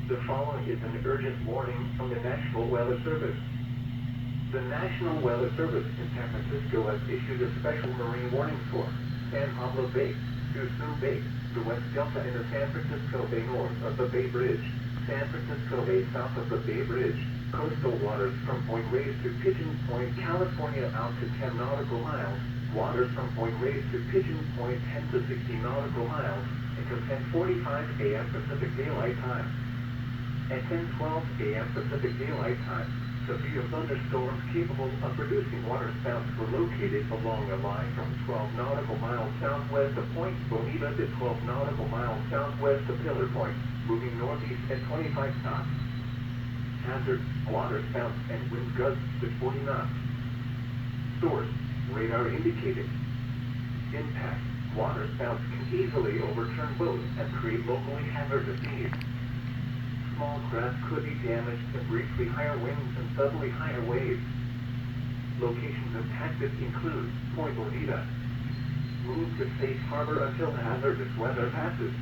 The following is an urgent warning from the National Weather Service. The National Weather Service in San Francisco has issued a special marine warning for San Pablo Bay, Tucson Bay, the West Delta in the San Francisco Bay north of the Bay Bridge, San Francisco Bay south of the Bay Bridge, coastal waters from Point Reyes to Pigeon Point, California out to 10 nautical miles, waters from Point Reyes to Pigeon Point 10 to 60 nautical miles, until 10:45 a.m. Pacific Daylight Time. At 10:12 a.m. Pacific Daylight Time, severe thunderstorms capable of producing waterspouts were located along a line from 12 nautical miles southwest of Point Bonita to 12 nautical miles southwest of Pillar Point, moving northeast at 25 knots. Hazard, waterspouts and wind gusts to 40 knots. Source, radar indicated. Impact, waterspouts can easily overturn boats and create locally hazardous seas. Small craft could be damaged to briefly higher winds and suddenly higher waves. Locations impacted include Point Bonita. Move to safe harbor until hazardous weather passes.